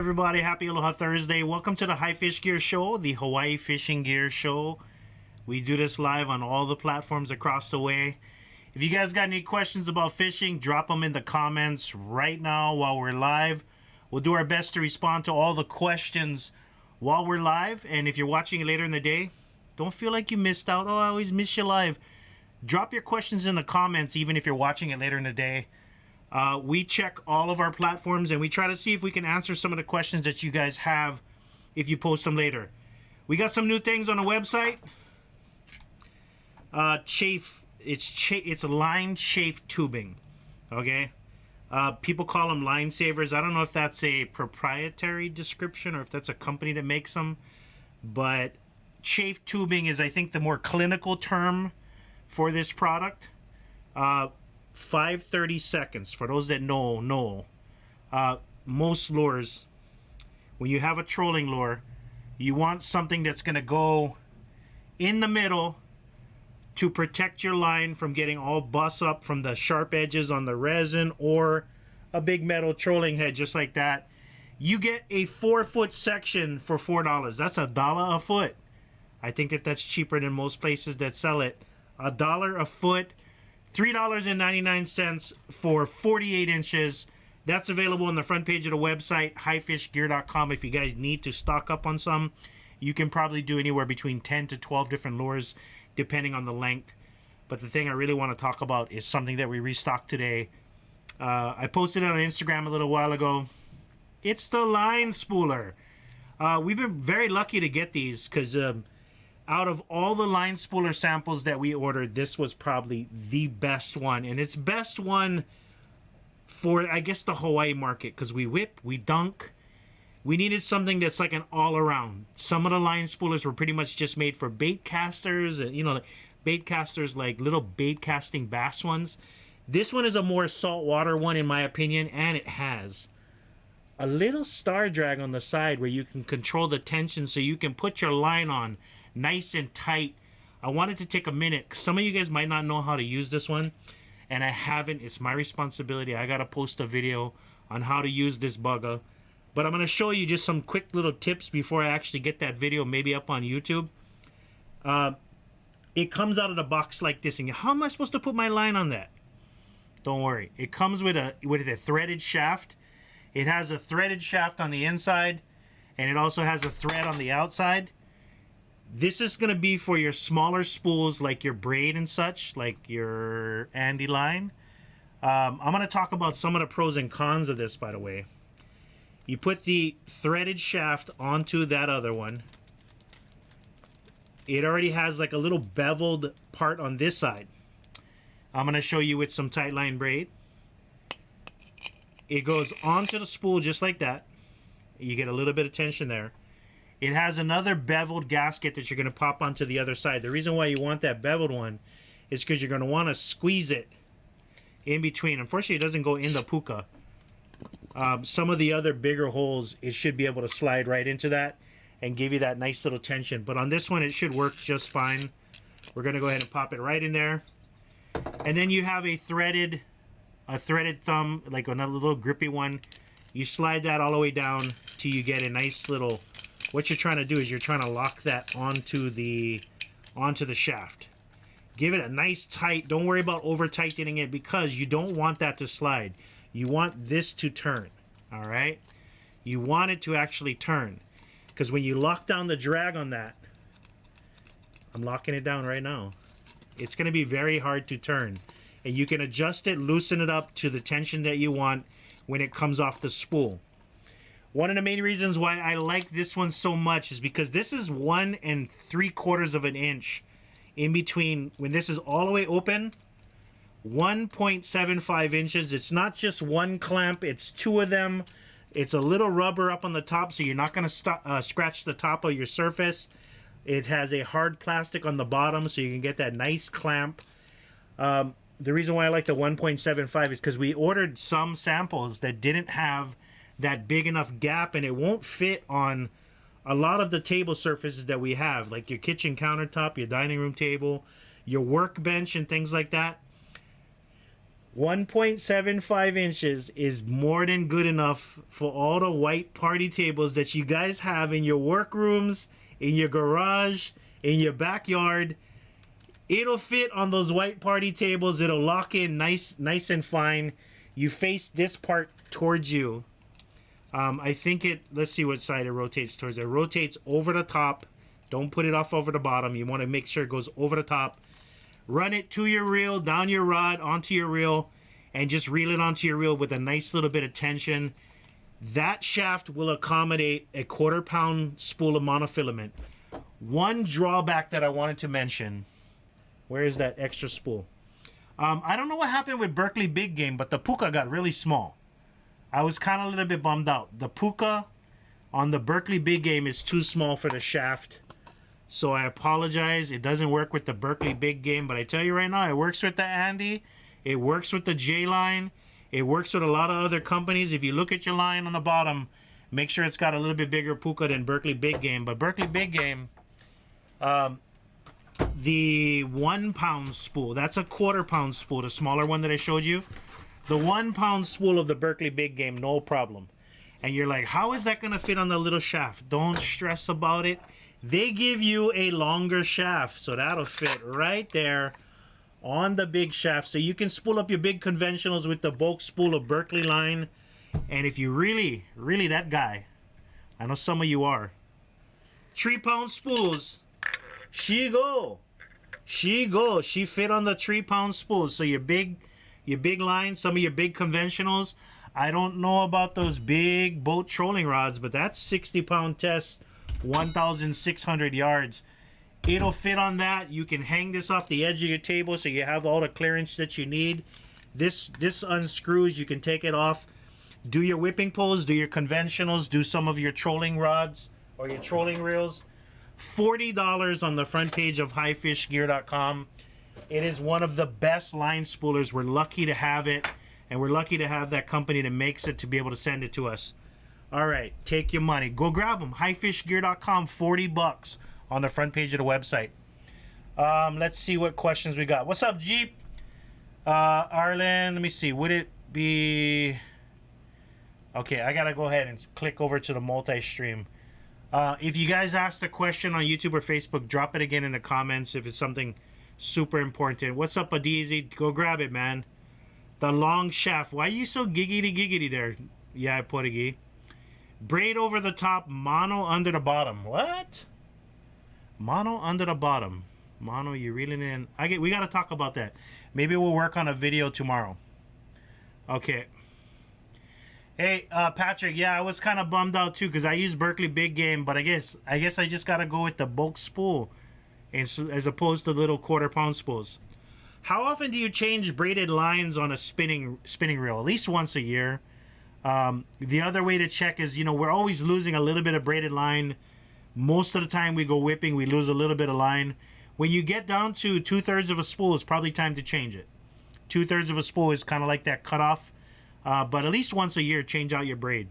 Everybody, happy Aloha Thursday. Welcome to the High Fish Gear Show, the Hawaii Fishing Gear Show. We do this live on all the platforms across the way. If you guys got any questions about fishing, drop them in the comments right now while we're live. We'll do our best to respond to all the questions while we're live. And if you're watching it later in the day, don't feel like you missed out. Oh, I always miss you live. Drop your questions in the comments even if you're watching it later in the day. We check all of our platforms and we try to see if we can answer some of the questions that you guys have if you post them later. We got some new things on the website. Chafe, it's line chafe tubing, okay? People call them line savers. I don't know if that's a proprietary description or if that's a company that makes them, but chafe tubing is, I think, the more clinical term for this product. 530 seconds. For those that know, most lures, when you have a trolling lure, you want something that's going to go in the middle to protect your line from getting all bust up from the sharp edges on the resin or a big metal trolling head just like that. You get a 4-foot section for $4. That's $1 a foot. I think that's cheaper than most places that sell it. $1 a foot. $3.99 for 48 inches. That's available on the front page of the website, highfishgear.com. If you guys need to stock up on some, you can probably do anywhere between 10 to 12 different lures, depending on the length. But the thing I really want to talk about is something that we restocked today. I posted it on Instagram a little while ago. It's the line spooler. We've been very lucky to get these because out of all the line spooler samples that we ordered, this was probably the best one. And it's best one for, I guess, the Hawaii market, because we whip, we dunk. We needed something that's like an all-around. Some of the line spoolers were pretty much just made for bait casters, and bait casters like little bait casting bass ones. This one is a more saltwater one in my opinion, and it has a little star drag on the side where you can control the tension so you can put your line on nice and tight. I wanted to take a minute. Some of you guys might not know how to use this one, and I haven't. It's my responsibility. I gotta post a video on how to use this bugger, but I'm gonna show you just some quick little tips before I actually get that video maybe up on YouTube. It comes out of the box like this, and how am I supposed to put my line on that? Don't worry. It comes with a threaded shaft. It has a threaded shaft on the inside, and it also has a thread on the outside. This is going to be for your smaller spools like your braid and such, like your Andy line. I'm going to talk about some of the pros and cons of this, by the way. You put the threaded shaft onto that other one. It already has like a little beveled part on this side. I'm going to show you with some tight line braid. It goes onto the spool just like that. You get a little bit of tension there. It has another beveled gasket that you're going to pop onto the other side. The reason why you want that beveled one is because you're going to want to squeeze it in between. Unfortunately, it doesn't go in the puka. Some of the other bigger holes, it should be able to slide right into that and give you that nice little tension. But on this one, it should work just fine. We're going to go ahead and pop it right in there. And then you have a threaded thumb, like another little grippy one. You slide that all the way down till you get a nice little... What you're trying to do is you're trying to lock that onto the shaft. Give it a nice tight. Don't worry about over tightening it because you don't want that to slide. You want this to turn. All right? You want it to actually turn. Because when you lock down the drag on that, I'm locking it down right now. It's going to be very hard to turn. And you can adjust it, loosen it up to the tension that you want when it comes off the spool. One of the main reasons why I like this one so much is because this is 1 3/4 of an inch in between. When this is all the way open, 1.75 inches. It's not just one clamp, it's two of them. It's a little rubber up on the top so you're not going to scratch the top of your surface. It has a hard plastic on the bottom so you can get that nice clamp. The reason why I like the 1.75 is because we ordered some samples that didn't have that big enough gap, and it won't fit on a lot of the table surfaces that we have, like your kitchen countertop, your dining room table, your workbench, and things like that. 1.75 inches is more than good enough for all the white party tables that you guys have in your workrooms, in your garage, in your backyard. It'll fit on those white party tables. It'll lock in nice and fine. You face this part towards you. I think let's see what side it rotates towards. It rotates over the top. Don't put it off over the bottom. You want to make sure it goes over the top. Run it to your reel, down your rod, onto your reel, and just reel it onto your reel with a nice little bit of tension. That shaft will accommodate a 1/4 pound spool of monofilament. One drawback that I wanted to mention, where is that extra spool? I don't know what happened with Berkeley Big Game, but the puka got really small. I was kind of a little bit bummed out. The puka on the Berkeley Big Game is too small for the shaft. So I apologize. It doesn't work with the Berkeley Big Game, but I tell you right now, it works with the Andy. It works with the J-line. It works with a lot of other companies. If you look at your line on the bottom, make sure it's got a little bit bigger puka than Berkeley Big Game. But Berkeley Big Game, the 1 pound spool, that's a 1/4 pound spool, the smaller one that I showed you. The 1 pound spool of the Berkeley Big Game, no problem. And you're like, how is that going to fit on the little shaft? Don't stress about it. They give you a longer shaft, so that'll fit right there on the big shaft. So you can spool up your big conventionals with the bulk spool of Berkeley line. And if you really that guy, I know some of you are, 3 pound spools, she fit on the 3 pound spools. So your big line, some of your big conventionals. I don't know about those big boat trolling rods, but that's 60 pound test, 1,600 yards. It'll fit on that. You can hang this off the edge of your table so you have all the clearance that you need. This unscrews. You can take it off. Do your whipping poles, do your conventionals, do some of your trolling rods or your trolling reels. $40 on the front page of highfishgear.com. It is one of the best line spoolers. We're lucky to have it, and we're lucky to have that company that makes it to be able to send it to us. All right, take your money. Go grab them. Highfishgear.com, $40 on the front page of the website. Let's see what questions we got. What's up, Jeep? Arlen, let me see. Would it be... Okay, I got to go ahead and click over to the multi-stream. If you guys asked a question on YouTube or Facebook, drop it again in the comments if it's something super important. What's up, Adizi? Go grab it, man. The long shaft. Why are you so giggity there? Yeah, I put a gee. Braid over the top, mono under the bottom. What? Mono under the bottom. Mono, you reeling in? We got to talk about that. Maybe we'll work on a video tomorrow. Okay. Hey, Patrick, yeah, I was kind of bummed out too because I used Berkeley Big Game, but I guess I just got to go with the bulk spool as opposed to little 1/4 pound spools. How often do you change braided lines on a spinning reel? At least once a year. The other way to check is, we're always losing a little bit of braided line. Most of the time we go whipping, we lose a little bit of line. When you get down to 2/3 of a spool, it's probably time to change it. 2/3 of a spool is kind of like that cutoff. But at least once a year, change out your braid.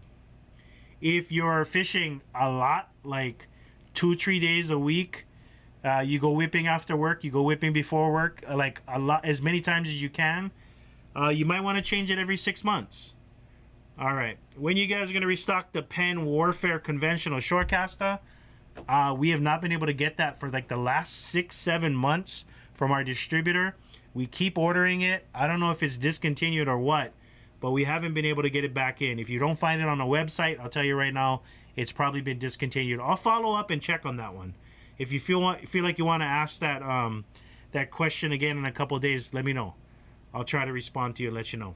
If you're fishing a lot, like 2-3 days a week, you go whipping after work, you go whipping before work, like as many times as you can, you might want to change it every 6 months. All right. When you guys are going to restock the Penn Warfare Conventional Shorecaster, we have not been able to get that for like the last 6-7 months from our distributor. We keep ordering it. I don't know if it's discontinued or what, but we haven't been able to get it back in. If you don't find it on the website, I'll tell you right now, it's probably been discontinued. I'll follow up and check on that one. If you feel like you want to ask that that question again in a couple of days, let me know. I'll try to respond to you and let you know.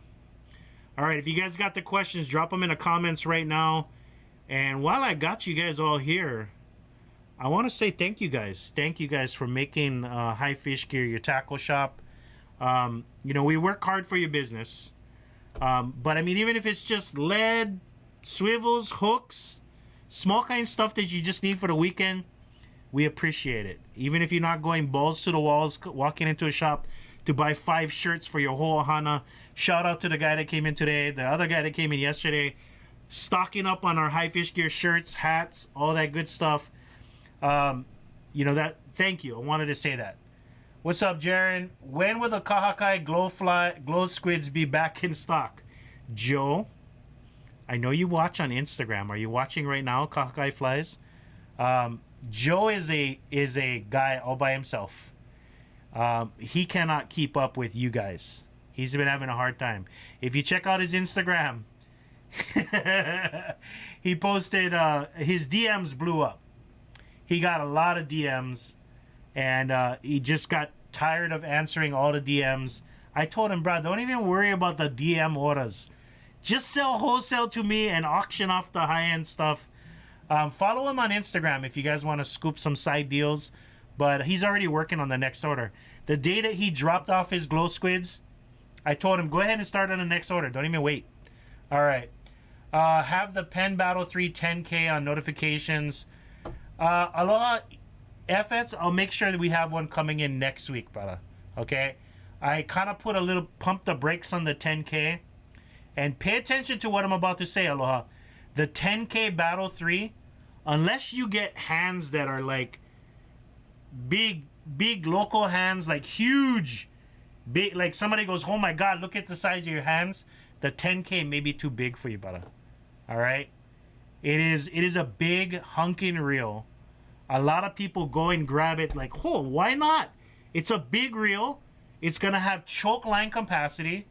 All right, if you guys got the questions, drop them in the comments right now. And while I got you guys all here, I want to say thank you guys. Thank you guys for making High Fish Gear your tackle shop. We work hard for your business. But I mean, even if it's just lead, swivels, hooks, small kind of stuff that you just need for the weekend, we appreciate it. Even if you're not going balls to the walls, walking into a shop to buy 5 shirts for your whole Ohana. Shout out to the guy that came in today, the other guy that came in yesterday, stocking up on our High Fish Gear shirts, hats, all that good stuff. Thank you. I wanted to say that. What's up, Jaren? When will the Kahakai glow squids be back in stock? Joe, I know you watch on Instagram. Are you watching right now, Kahakai flies? Joe is a guy all by himself. He cannot keep up with you guys. He's been having a hard time. If you check out his Instagram, he posted his DMs blew up. He got a lot of DMs, and he just got tired of answering all the DMs. I told him, bro, don't even worry about the DM orders. Just sell wholesale to me and auction off the high-end stuff. Follow him on Instagram if you guys want to scoop some side deals. But he's already working on the next order. The day that he dropped off his glow squids, I told him, go ahead and start on the next order. Don't even wait. All right. Have the Pen Battle 3 10K on notifications. Aloha FX, I'll make sure that we have one coming in next week, brother. Okay? I kind of put a little, pump the brakes on the 10K. And pay attention to what I'm about to say, Aloha. The 10K Battle 3, unless you get hands that are like big local hands, like huge, big, like somebody goes, oh my God, look at the size of your hands. The 10K may be too big for you, brother. All right? It is a big hunking reel. A lot of people go and grab it like, oh, why not? It's a big reel. It's going to have choke line capacity.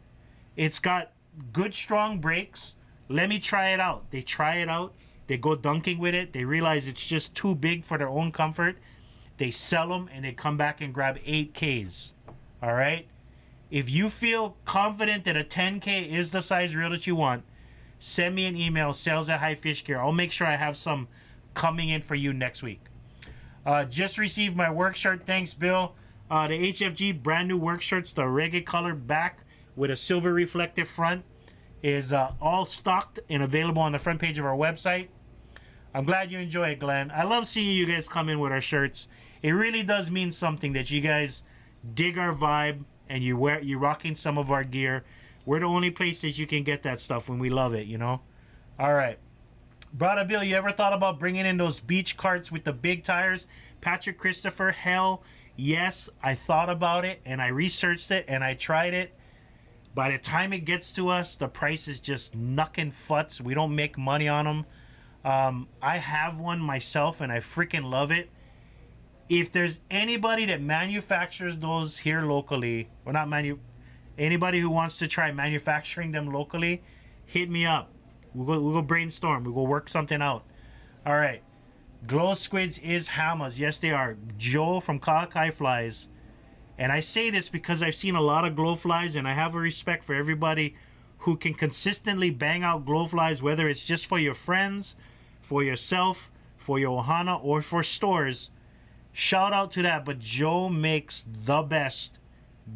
It's got good strong brakes. Let me try it out. They try it out. They go dunking with it. They realize it's just too big for their own comfort. They sell them and they come back and grab 8Ks. All right? If you feel confident that a 10K is the size reel that you want, send me an email, sales@highfishgear. I'll make sure I have some coming in for you next week. Just received my work shirt. Thanks, Bill. The HFG brand new work shirts, the reggae color back with a silver reflective front, is all stocked and available on the front page of our website. I'm glad you enjoy it, Glenn. I love seeing you guys come in with our shirts. It really does mean something that you guys dig our vibe and you're rocking some of our gear. We're the only place that you can get that stuff when we love it, you know? All right. Brother Bill, you ever thought about bringing in those beach carts with the big tires? Patrick Christopher, hell, yes, I thought about it and I researched it and I tried it. By the time it gets to us, the price is just knuckin' futz. We don't make money on them. I have one myself and I freaking love it. If there's anybody that manufactures those here locally, or not anybody who wants to try manufacturing them locally, hit me up. We'll go brainstorm. We'll go work something out. All right. Glow squids is hammers. Yes, they are. Joe from Kahakai Flies. And I say this because I've seen a lot of glow flies, and I have a respect for everybody who can consistently bang out glow flies, whether it's just for your friends, for yourself, for your ohana, or for stores. Shout out to that. But Joe makes the best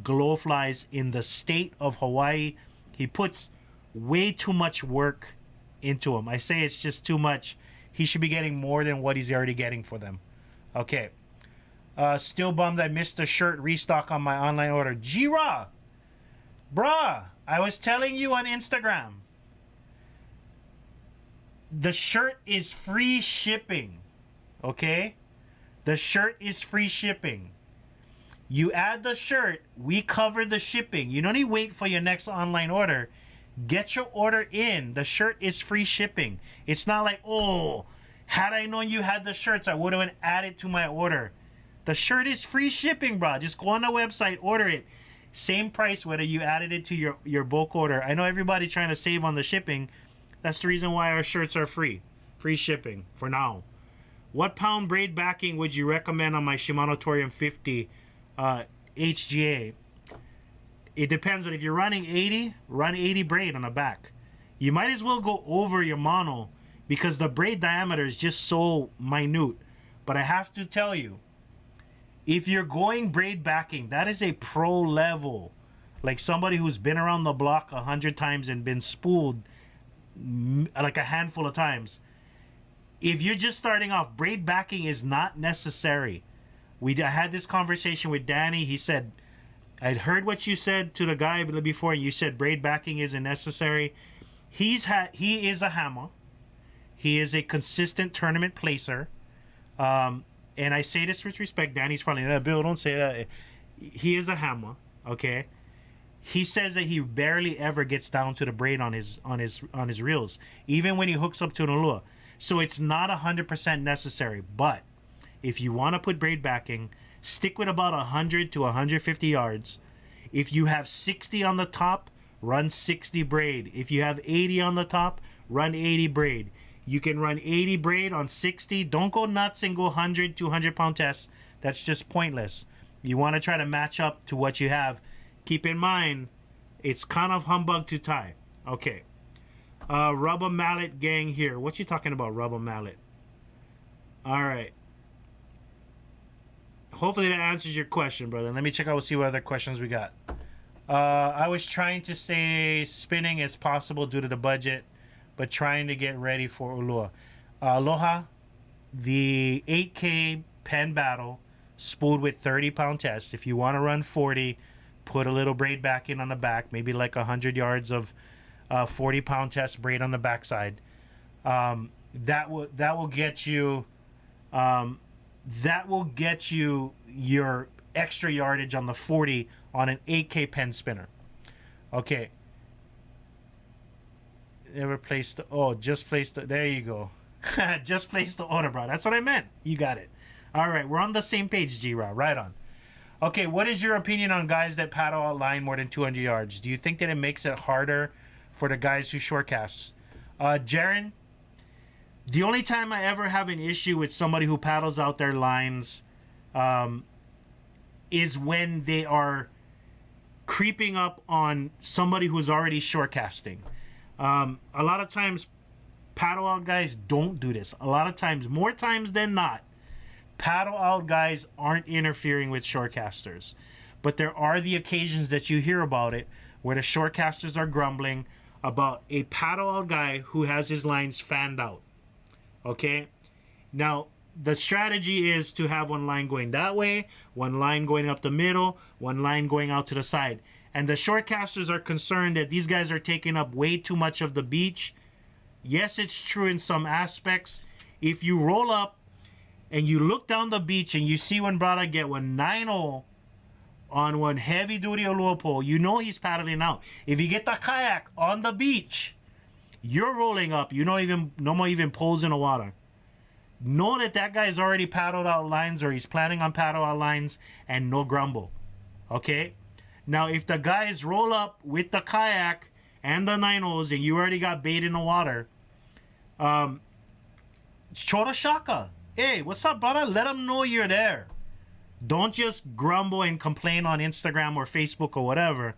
glow flies in the state of Hawaii. He puts way too much work into them. I say it's just too much. He should be getting more than what he's already getting for them. Okay. Still bummed I missed the shirt restock on my online order. G-Raw! Bruh, I was telling you on Instagram. The shirt is free shipping. Okay? The shirt is free shipping. You add the shirt, we cover the shipping. You don't need to wait for your next online order. Get your order in. The shirt is free shipping. It's not like, oh, had I known you had the shirts, I would have added to my order. The shirt is free shipping, bro. Just go on the website, order it. Same price whether you added it to your bulk order. I know everybody trying to save on the shipping. That's the reason why our shirts are free. Free shipping for now. What pound braid backing would you recommend on my Shimano Torium 50 HGA? It depends on if you're running 80, run 80 braid on the back. You might as well go over your mono because the braid diameter is just so minute. But I have to tell you, if you're going braid backing, that is a pro level. Like somebody who's been around the block 100 times and been spooled like a handful of times. If you're just starting off, braid backing is not necessary. I had this conversation with Danny. He said, I'd heard what you said to the guy before. You said braid backing isn't necessary. He is a hammer. He is a consistent tournament placer. And I say this with respect. Danny's probably, Bill, don't say that. He is a hammer, okay? He says that he barely ever gets down to the braid on his reels, even when he hooks up to an lure. So it's not 100% necessary. But if you want to put braid backing, stick with about 100 to 150 yards. If you have 60 on the top, run 60 braid. If you have 80 on the top, run 80 braid. You can run 80 braid on 60. Don't go nuts and go 100, 200 pound tests. That's just pointless. You want to try to match up to what you have. Keep in mind, it's kind of humbug to tie. Okay. Rubber mallet gang here. What you talking about, rubber mallet? All right. Hopefully that answers your question, brother. Let me check out, see what other questions we got. I was trying to say spinning is possible due to the budget, but trying to get ready for Ulua. Aloha, the 8K pen battle, spooled with 30-pound test. If you want to run 40, put a little braid back in on the back, maybe like 100 yards of 40-pound test braid on the backside. That will get you your extra yardage on the 40 on an 8K pen spinner. Okay. Never placed the, oh, just placed the, there you go. Just placed the order, bro. That's what I meant. You got it. All right, we're on the same page, G-Raw. Right on. Okay, what is your opinion on guys that paddle out line more than 200 yards? Do you think that it makes it harder for the guys who short cast? Jaren, the only time I ever have an issue with somebody who paddles out their lines is when they are creeping up on somebody who's already short casting. A lot of times, paddle out guys don't do this. A lot of times, more times than not, paddle out guys aren't interfering with shortcasters. But there are the occasions that you hear about it where the shortcasters are grumbling about a paddle out guy who has his lines fanned out. Okay? Now, the strategy is to have one line going that way, one line going up the middle, one line going out to the side. And the shortcasters are concerned that these guys are taking up way too much of the beach. Yes, it's true in some aspects. If you roll up and you look down the beach and you see one brother get one 9-0 on one heavy duty Ulua pole, you know he's paddling out. If you get the kayak on the beach, you're rolling up. You know, no more even poles in the water. Know that that guy's already paddled out lines or he's planning on paddle out lines and no grumble. Okay? Now, if the guys roll up with the kayak and the 9-0s and you already got bait in the water, Chota Shaka. Hey, what's up, brother? Let them know you're there. Don't just grumble and complain on Instagram or Facebook or whatever.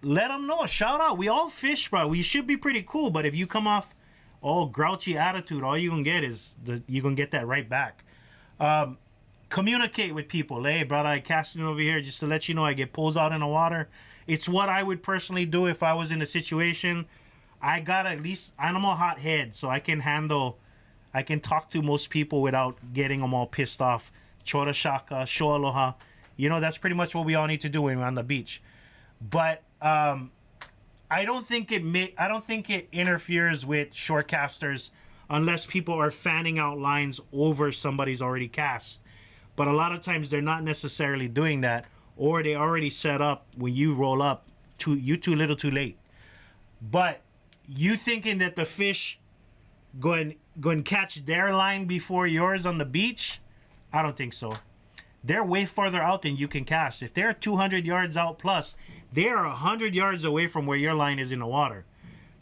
Let them know. Shout out. We all fish, bro. We should be pretty cool. But if you come off all grouchy attitude, all you're going to get is you're going to get that right back. Communicate with people. Hey, brother, I casting over here just to let you know I get pulls out in the water. It's what I would personally do if I was in a situation. I got at least, I'm a hot head, so I can talk to most people without getting them all pissed off. Chora shaka, show aloha. You know, that's pretty much what we all need to do when we're on the beach. But I don't think it interferes with shortcasters unless people are fanning out lines over somebody's already cast. But a lot of times they're not necessarily doing that, or they already set up when you roll up. You too little, too late. But you thinking that the fish go and catch their line before yours on the beach? I don't think so. They're way farther out than you can cast. If they're 200 yards out plus, they are 100 yards away from where your line is in the water.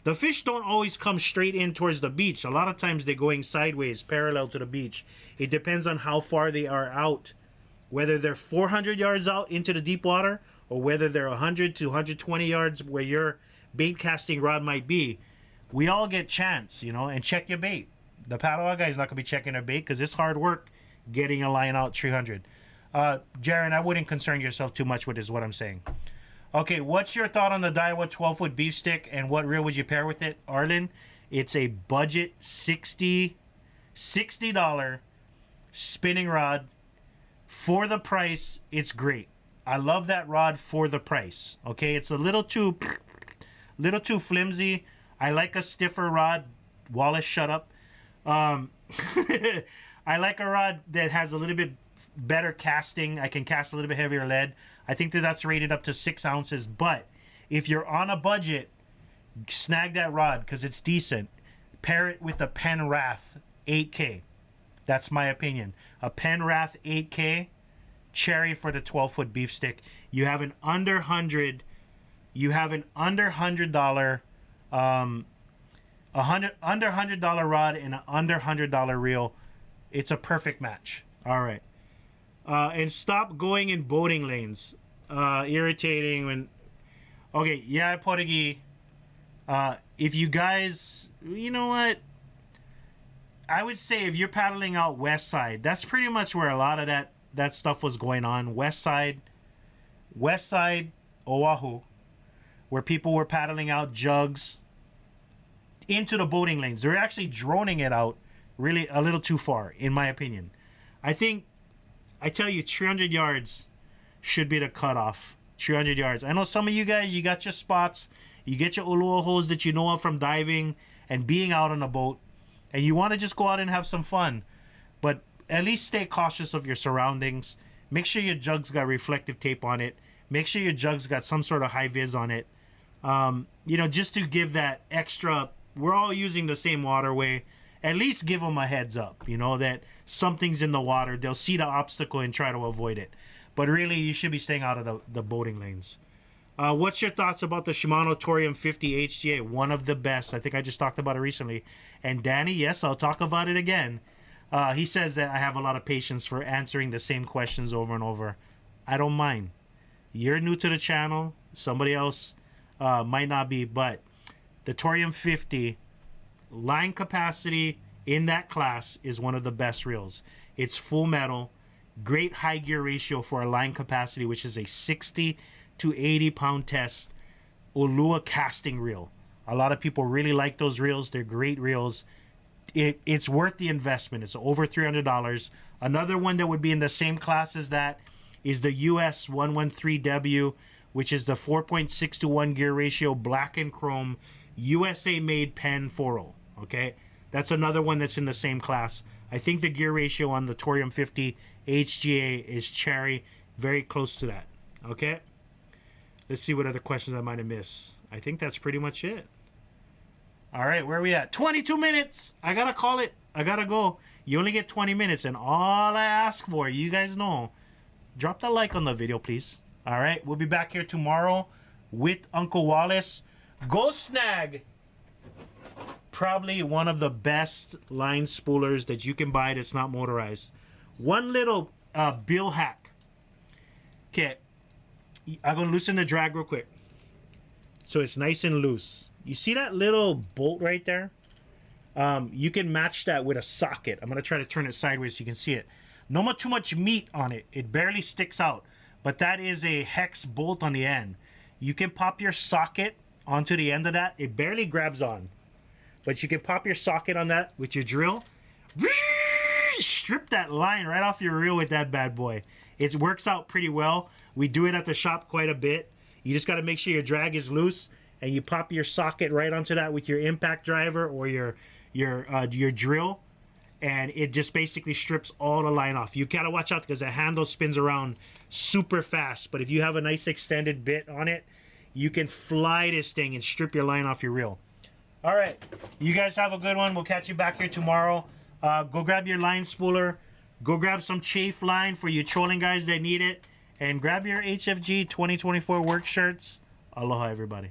The fish don't always come straight in towards the beach. A lot of times they're going sideways, parallel to the beach. It depends on how far they are out. Whether they're 400 yards out into the deep water or whether they're 100 to 120 yards where your bait casting rod might be. We all get chance, you know, and check your bait. The paddle out guy is not going to be checking their bait because it's hard work getting a line out 300. Jaren, I wouldn't concern yourself too much with is what I'm saying. Okay, what's your thought on the Daiwa 12-foot beef stick and what reel would you pair with it? Arlen, it's a budget $60 spinning rod. For the price, it's great. I love that rod for the price. Okay, it's a little too flimsy. I like a stiffer rod. Wallace, shut up. I like a rod that has a little bit better casting. I can cast a little bit heavier lead. I think that that's rated up to 6 ounces. But if you're on a budget, snag that rod because it's decent. Pair it with a Penwrath 8K. That's my opinion. A Penwrath 8K cherry for the 12-foot beef stick. You have an under $100. You have an under $100, under $100 rod and an under $100 reel. It's a perfect match. All right. And stop going in boating lanes. Irritating when. Okay, yeah, Portuguese. If you guys, you know what? I would say if you're paddling out west side, that's pretty much where a lot of that stuff was going on. West side, Oahu, where people were paddling out jugs into the boating lanes. They're actually droning it out really a little too far, in my opinion. I tell you, 300 yards should be the cutoff. 300 yards. I know some of you guys, you got your spots. You get your ulua holes that you know of from diving and being out on a boat. And you want to just go out and have some fun. But at least stay cautious of your surroundings. Make sure your jug's got reflective tape on it. Make sure your jug's got some sort of high vis on it. You know, just to give that extra, we're all using the same waterway. At least give them a heads up, you know, that something's in the water. They'll see the obstacle and try to avoid it. But really, you should be staying out of the boating lanes. What's your thoughts about the Shimano Torium 50 HGA? One of the best. I think I just talked about it recently. And Danny, yes, I'll talk about it again. He says that I have a lot of patience for answering the same questions over and over. I don't mind. You're new to the channel. Somebody else might not be. But the Torium 50 line capacity in that class is one of the best reels. It's full metal. Great high gear ratio for a line capacity, which is a 60 to 80 pound test Ulua casting reel. A lot of people really like those reels. They're great reels. It's worth the investment. It's over $300. Another one that would be in the same class as that is the US 113W, which is the 4.6 to 1 gear ratio, black and chrome, USA made Pen 4.0. Okay, that's another one that's in the same class. I think the gear ratio on the Torium 50 HGA is cherry, very close to that. Okay, let's see what other questions I might have missed. I think that's pretty much it. All right, where are we at? 22 minutes. I gotta call it. I gotta go. You only get 20 minutes, and all I ask for, you guys know, drop the like on the video, please. All right, we'll be back here tomorrow with Uncle Wallace. Go snag probably one of the best line spoolers that you can buy that's not motorized. One little bill hack. Okay, I'm gonna loosen the drag real quick so it's nice and loose. You see that little bolt right there? You can match that with a socket. I'm gonna try to turn it sideways so you can see it. No too much meat on it. It barely sticks out, but that is a hex bolt on the end. You can pop your socket onto the end of that. It barely grabs on, but you can pop your socket on that with your drill. Strip that line right off your reel with that bad boy. It works out pretty well. We do it at the shop quite a bit. You just got to make sure your drag is loose, and you pop your socket right onto that with your impact driver or your drill, and it just basically strips all the line off. You gotta watch out because the handle spins around super fast, but if you have a nice extended bit on it, you can fly this thing and strip your line off your reel. All right, you guys have a good one. We'll catch you back here tomorrow. Go grab your line spooler. Go grab some chafe line for you trolling guys that need it. And grab your HFG 2024 work shirts. Aloha, everybody.